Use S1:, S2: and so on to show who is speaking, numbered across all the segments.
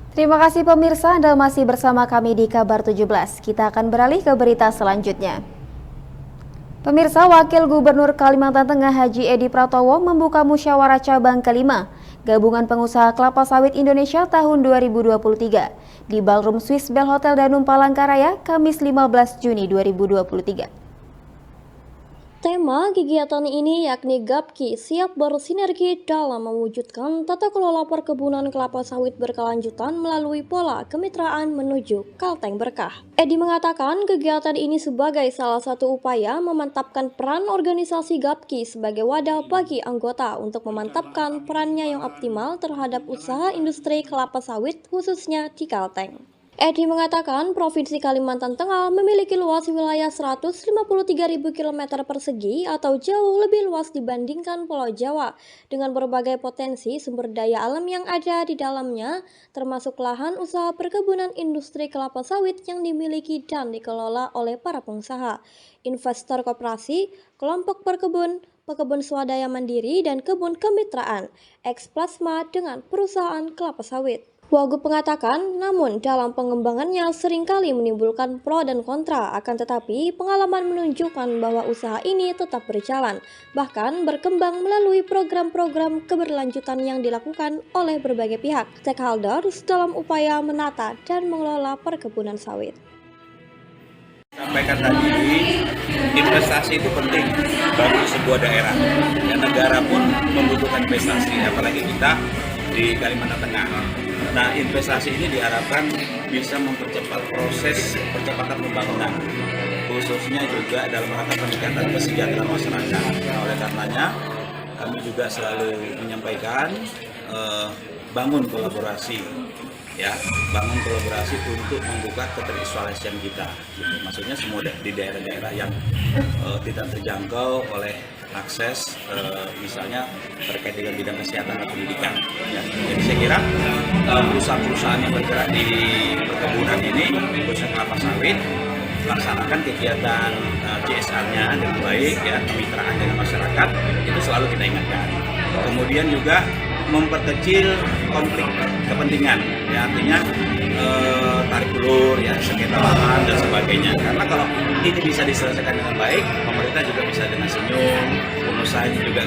S1: Terima kasih pemirsa, Anda masih bersama kami di Kabar 17. Kita akan beralih ke berita selanjutnya. Pemirsa, Wakil Gubernur Kalimantan Tengah Haji Edi Pratowo membuka musyawarah cabang kelima Gabungan Pengusaha Kelapa Sawit Indonesia tahun 2023 di Ballroom Swiss Bell Hotel Danum Palangkaraya, Kamis 15 Juni 2023.
S2: Tema kegiatan ini yakni GAPKI siap bersinergi dalam mewujudkan tata kelola perkebunan kelapa sawit berkelanjutan melalui pola kemitraan menuju Kalteng Berkah. Edi mengatakan kegiatan ini sebagai salah satu upaya memantapkan peran organisasi GAPKI sebagai wadah bagi anggota untuk memantapkan perannya yang optimal terhadap usaha industri kelapa sawit khususnya di Kalteng. Edi mengatakan Provinsi Kalimantan Tengah memiliki luas wilayah 153.000 km persegi atau jauh lebih luas dibandingkan Pulau Jawa dengan berbagai potensi sumber daya alam yang ada di dalamnya termasuk lahan usaha perkebunan industri kelapa sawit yang dimiliki dan dikelola oleh para pengusaha, investor koperasi, kelompok perkebun, pekebun swadaya mandiri dan kebun kemitraan, eksplasma dengan perusahaan kelapa sawit. Wagub mengatakan, namun dalam pengembangannya seringkali menimbulkan pro dan kontra, akan tetapi pengalaman menunjukkan bahwa usaha ini tetap berjalan, bahkan berkembang melalui program-program keberlanjutan yang dilakukan oleh berbagai pihak, stakeholders dalam upaya menata dan mengelola perkebunan sawit.
S3: Sampaikan tadi, investasi itu penting bagi sebuah daerah, dan negara pun membutuhkan investasi, apalagi kita di Kalimantan Tengah. Nah, investasi ini diharapkan bisa mempercepat proses percepatan pembangunan, khususnya juga dalam rangka peningkatan kesejahteraan masyarakat. Nah, oleh karenanya, kami juga selalu menyampaikan bangun kolaborasi, ya, bangun kolaborasi untuk membuka ketervisualisasian kita. Gitu. Maksudnya semua di daerah-daerah yang tidak terjangkau oleh akses, misalnya terkait dengan bidang kesehatan dan pendidikan. Ya. Jadi saya kira perusahaan-perusahaan yang bergerak di perkebunan ini, khususnya kelapa sawit, laksanakan kegiatan CSR-nya dengan baik, ya, kemitraan dengan masyarakat, itu selalu kita ingatkan. Kemudian juga memperkecil konflik kepentingan, ya, artinya tarik ulur, ya, sengketa lahan dan sebagainya. Karena kalau ini bisa diselesaikan dengan baik, pemerintah juga bisa dengan senyum, pengusaha juga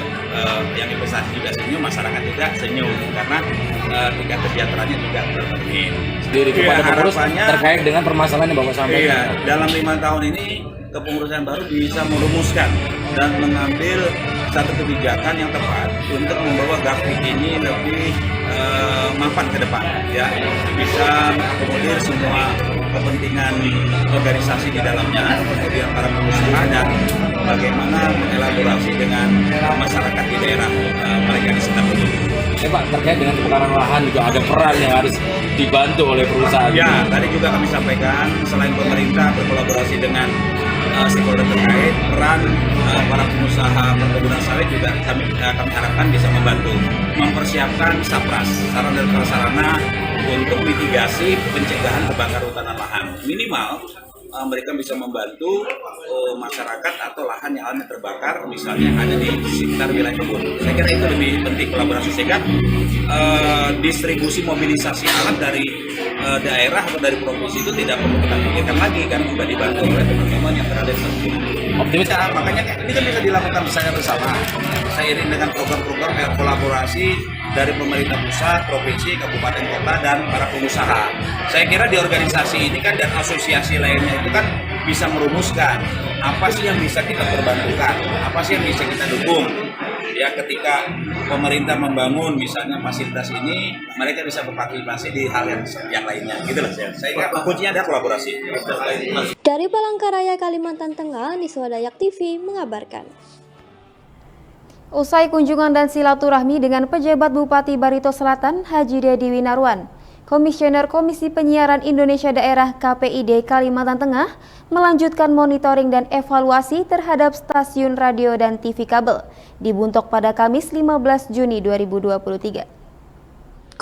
S3: yang investasi juga senyum, masyarakat juga senyum, karena tingkat kesejahteraannya juga terpenuhi.
S4: Sendiri kepada pengurus terkait dengan permasalahan yang Bapak sampaikan.
S3: Iya, dalam 5 tahun ini kepengurusan baru bisa merumuskan dan mengambil satu kebijakan yang tepat untuk membawa GAPKI ini lebih mapan ke depan, ya, bisa mengakomodir semua kepentingan organisasi di dalamnya, kemudian para pengusaha dan bagaimana mengelaborasi dengan masyarakat di daerah mereka di sekitar itu.
S4: Pak, terkait dengan kebakaran lahan juga ada peran yang harus dibantu oleh perusahaan.
S3: Ya, tadi juga kami sampaikan selain pemerintah berkolaborasi dengan stakeholder terkait, peran para pengusaha perkebunan sawit juga kami harapkan bisa membantu mempersiapkan SAPRAS, sarana dan prasarana untuk mitigasi pencegahan kebakaran hutan dan lahan. Minimal mereka bisa membantu masyarakat atau lahan yang alami terbakar, misalnya ada di sekitar wilayah kebun. Saya kira itu lebih penting kolaborasi, sehingga distribusi mobilisasi alat dari daerah atau dari provinsi itu tidak perlu kita pikirkan lagi, karena sudah dibantu oleh teman-teman yang berada di sana. Optimis, makanya ini kan bisa dilakukan bersama, seiring dengan program-program kolaborasi dari pemerintah pusat, provinsi, kabupaten, kota, dan para pengusaha. Saya kira di organisasi ini kan dan asosiasi lainnya itu kan bisa merumuskan apa sih yang bisa kita perbantukan, apa sih yang bisa kita dukung. Ya, ketika pemerintah membangun misalnya fasilitas ini, mereka bisa berpartisipasi di hal yang lainnya. Gitu lah, saya kira kuncinya ada kolaborasi.
S2: Dari Palangkaraya, Kalimantan Tengah, Niswa Dayak TV mengabarkan.
S1: Usai kunjungan dan silaturahmi dengan pejabat Bupati Barito Selatan, Haji Dedi Winarwan, Komisioner Komisi Penyiaran Indonesia Daerah KPID Kalimantan Tengah melanjutkan monitoring dan evaluasi terhadap stasiun radio dan TV kabel di Buntok pada Kamis 15 Juni 2023.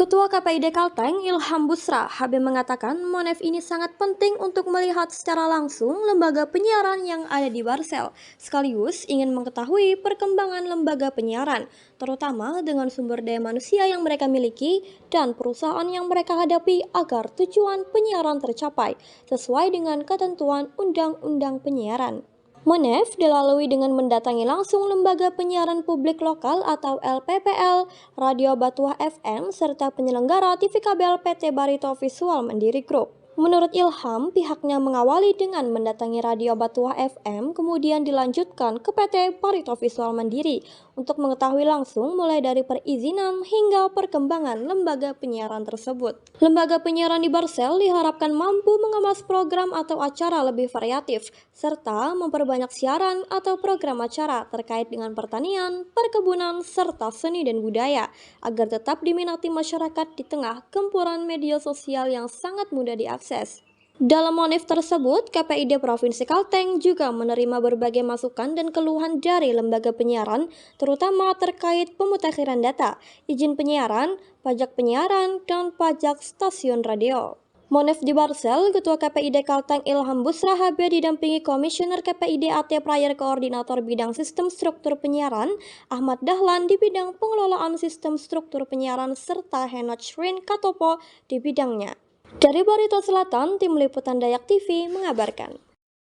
S2: Ketua KPID Kalteng Ilham Busra HB mengatakan Monef ini sangat penting untuk melihat secara langsung lembaga penyiaran yang ada di Barsel, sekaligus ingin mengetahui perkembangan lembaga penyiaran, terutama dengan sumber daya manusia yang mereka miliki dan perusahaan yang mereka hadapi agar tujuan penyiaran tercapai sesuai dengan ketentuan Undang-Undang Penyiaran. Monef dilalui dengan mendatangi langsung lembaga penyiaran publik lokal atau LPPL, Radio Batuah FM, serta penyelenggara TV kabel PT Barito Visual Mandiri Group. Menurut Ilham, pihaknya mengawali dengan mendatangi Radio Batuah FM, kemudian dilanjutkan ke PT Barito Visual Mandiri untuk mengetahui langsung mulai dari perizinan hingga perkembangan lembaga penyiaran tersebut. Lembaga penyiaran di Barsel diharapkan mampu mengemas program atau acara lebih variatif, serta memperbanyak siaran atau program acara terkait dengan pertanian, perkebunan, serta seni dan budaya, agar tetap diminati masyarakat di tengah gempuran media sosial yang sangat mudah diakses. Dalam Monef tersebut, KPID Provinsi Kalteng juga menerima berbagai masukan dan keluhan dari lembaga penyiaran, terutama terkait pemutakhiran data, izin penyiaran, pajak penyiaran, dan pajak stasiun radio. Monef di Barsel, Ketua KPID Kalteng Ilham Busra HB didampingi Komisioner KPID AT Prayer Koordinator Bidang Sistem Struktur Penyiaran, Ahmad Dahlan di bidang pengelolaan sistem struktur penyiaran, serta Henoch Rin Katopo di bidangnya. Dari Barito Selatan, Tim Liputan Dayak TV mengabarkan.